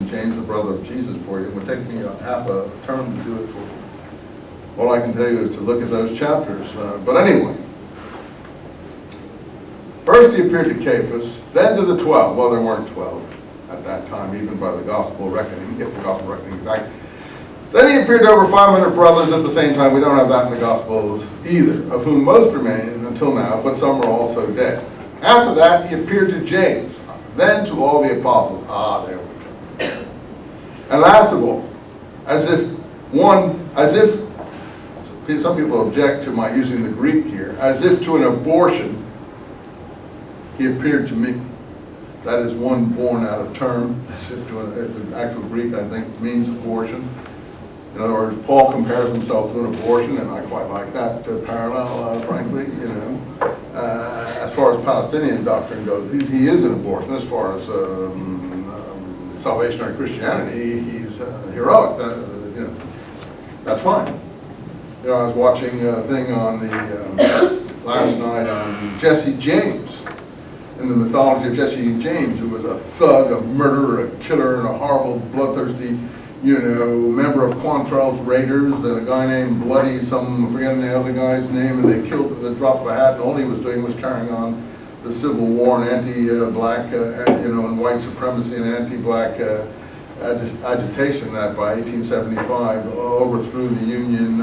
James, the brother of Jesus, for you. It would take me half a term to do it for you. All I can tell you is to look at those chapters. But anyway, first he appeared to Cephas, then to the 12. Well, there weren't 12 at that time, even by the gospel reckoning, if the gospel reckoning is exact. Then he appeared to over 500 brothers at the same time. We don't have that in the Gospels either, of whom most remain until now, but some are also dead. After that, he appeared to James, then to all the apostles. Ah, there we go. And last of all, some people object to my using the Greek here, as if to an abortion, he appeared to me. That is one born out of term, as if to the actual Greek, I think, means abortion. In other words, Paul compares himself to an abortion, and I quite like that parallel, frankly, you know. As far as Palestinian doctrine goes, he is an abortion. As far as salvationary Christianity, he's heroic. You know, that's fine. You know, I was watching a thing on the last night on Jesse James, in the mythology of Jesse James, who was a thug, a murderer, a killer, and a horrible, bloodthirsty, you know, member of Quantrell's Raiders, and a guy named Bloody, I'm forgetting the other guy's name, and they killed at the drop of a hat, and all he was doing was carrying on the Civil War and anti-black, you know, and white supremacy and anti-black agitation that by 1875 overthrew the Union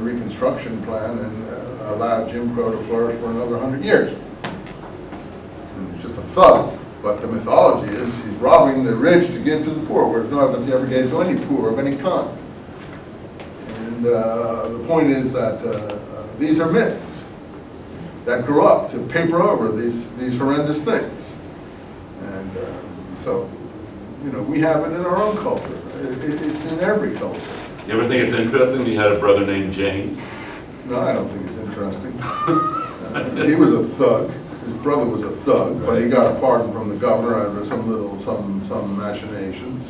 Reconstruction Plan and allowed Jim Crow to flourish for another 100 years. And he's just a thug. But the mythology is he's robbing the rich to give to the poor, whereas no evidence he ever gave to any poor of any kind. And the point is that these are myths that grew up to paper over these horrendous things. And so, you know, we have it in our own culture. It's in every culture. You ever think it's interesting you had a brother named James? No, I don't think it's interesting. He was a thug. His brother was a thug, but he got a pardon from the governor after some machinations.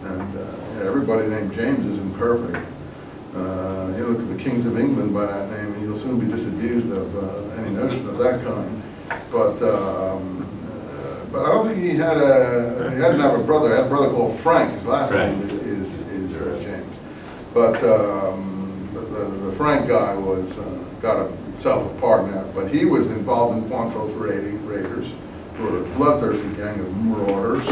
And everybody named James is imperfect. You look at the kings of England by that name, and you'll soon be disabused of any notion of that kind. But I don't think he didn't have a brother. He had a brother called Frank. His last name is James. But the Frank guy was got himself a pardon out, but he was involved in Quantrell's Raiders, who were a bloodthirsty gang of marauders,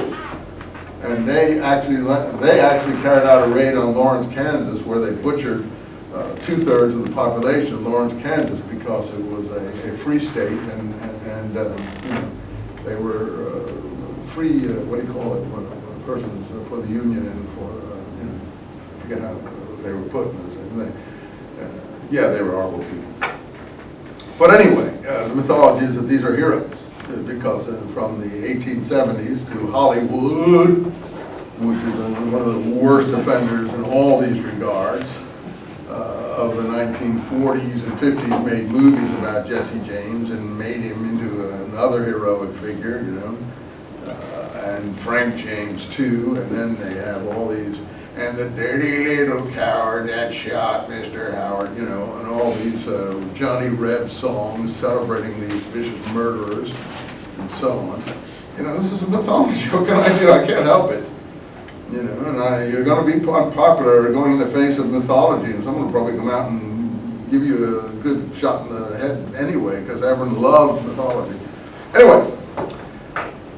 and they actually carried out a raid on Lawrence, Kansas, where they butchered 2/3 of the population of Lawrence, Kansas, because it was a free state, and you know, they were free. What do you call it? When persons for the Union and for you know, I forget how they were put. Yeah, they were horrible people. But anyway, the mythology is that these are heroes, because from the 1870s to Hollywood, which is one of the worst offenders in all these regards, of the 1940s and 50s, made movies about Jesse James and made him into another heroic figure, you know, and Frank James too, and then they have all these, and the dirty little coward that shot Mr. Howard, you know, and all these Johnny Reb songs celebrating these vicious murderers and so on. You know, this is a mythology. What can I do? I can't help it. You know, and you're going to be unpopular going in the face of mythology, and someone will probably come out and give you a good shot in the head anyway, because everyone loves mythology. Anyway,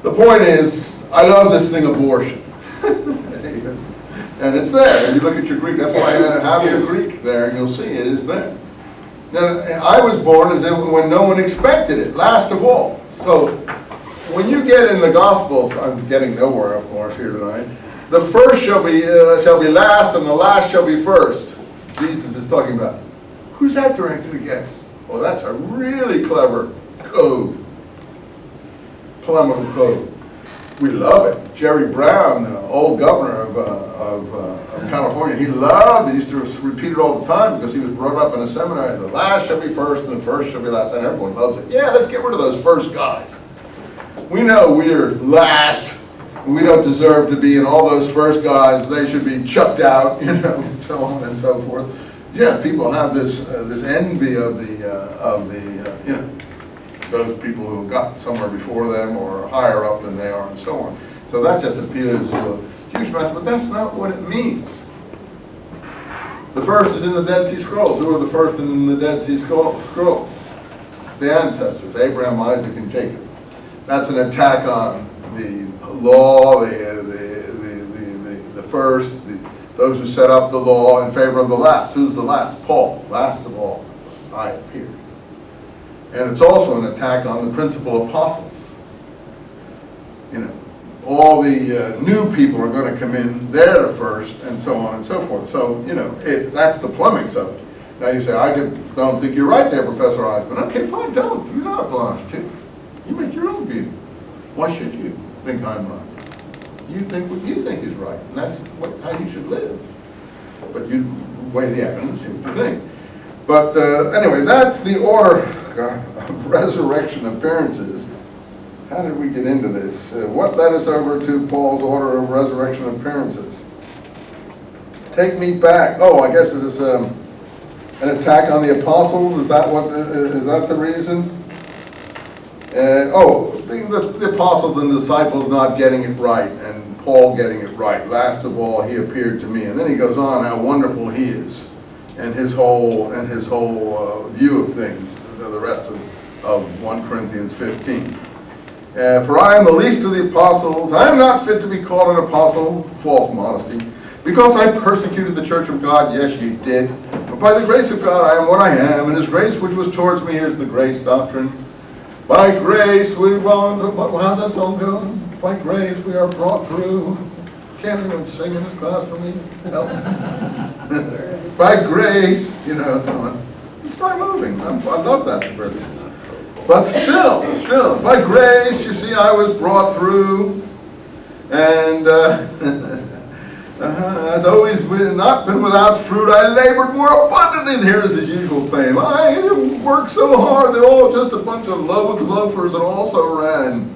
the point is, I love this thing, abortion. And it's there. And you look at your Greek, that's why I have your Greek there, and you'll see it is there. Now, I was born as if when no one expected it, last of all. So, when you get in the Gospels, I'm getting nowhere, of course, here tonight. The first shall be last, and the last shall be first. Jesus is talking about. Who's that directed against? Well, that's a really clever code. Polemical code. We love it. Jerry Brown, the old governor of California, he loved it. He used to repeat it all the time because he was brought up in a seminary. The last shall be first and the first shall be last. And everyone loves it. Yeah, let's get rid of those first guys. We know we're last. We don't deserve to be in all those first guys. They should be chucked out, you know, and so on and so forth. Yeah, people have this envy of the you know, those people who got somewhere before them or higher up than they are and so on. So that just appeals to Jewish master, but that's not what it means. The first is in the Dead Sea Scrolls. Who are the first in the Dead Sea Scrolls? The ancestors, Abraham, Isaac, and Jacob. That's an attack on the law, the first, those who set up the law in favor of the last. Who's the last? Paul. Last of all, I appeared. And it's also an attack on the principal apostles. You know, all the new people are going to come in, they're the first, and so on and so forth. So, you know, that's the plumbing of it. Now you say, I don't think you're right there, Professor Eisenman. Okay, fine, don't. You're not obliged to. You make your own view. Why should you think I'm right? You think what you think is right, and that's how you should live. But you weigh the evidence, see what you think. But anyway, that's the order of resurrection appearances. How did we get into this? What led us over to Paul's order of resurrection appearances? Take me back. Oh, I guess it is an attack on the apostles. Is that the reason? The apostles and disciples not getting it right, and Paul getting it right. Last of all, he appeared to me, and then he goes on how wonderful he is, and his whole view of things. The rest of 1 Corinthians 15. For I am the least of the apostles. I am not fit to be called an apostle, false modesty, because I persecuted the church of God. Yes, you did. But by the grace of God, I am what I am, and his grace which was towards me, here's the grace doctrine. By grace we how's that song go? By grace we are brought through. Can't anyone sing in this class for me? Help. By grace, you know, so on. Start moving. I love that spirit. But still, by grace, you see, I was brought through, and as always, not been without fruit. I labored more abundantly. Here's his usual claim. I worked so hard. They're all just a bunch of loafers that also ran.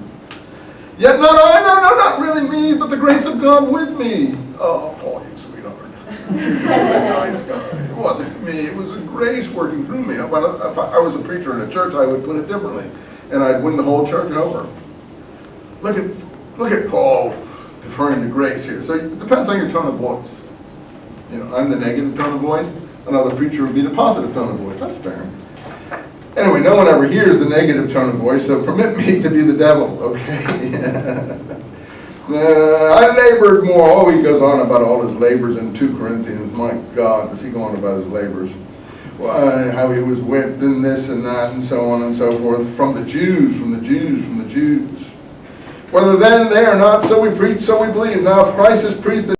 Yet not I, no, not really me, but the grace of God with me. Oh, Paul, you sweetheart. You're a nice guy. It wasn't me. It was a grace working through me. If I was a preacher in a church, I would put it differently, and I'd win the whole church over. Look at Paul deferring to grace here. So it depends on your tone of voice. You know, I'm the negative tone of voice. Another preacher would be the positive tone of voice. That's fair. Anyway, no one ever hears the negative tone of voice, so permit me to be the devil, okay? I labored more. Oh, he goes on about all his labors in 2 Corinthians. My God, does he go on about his labors? Well, how he was whipped and this and that and so on and so forth. From the Jews. Whether then they are not, so we preach, so we believe. Now if Christ is preached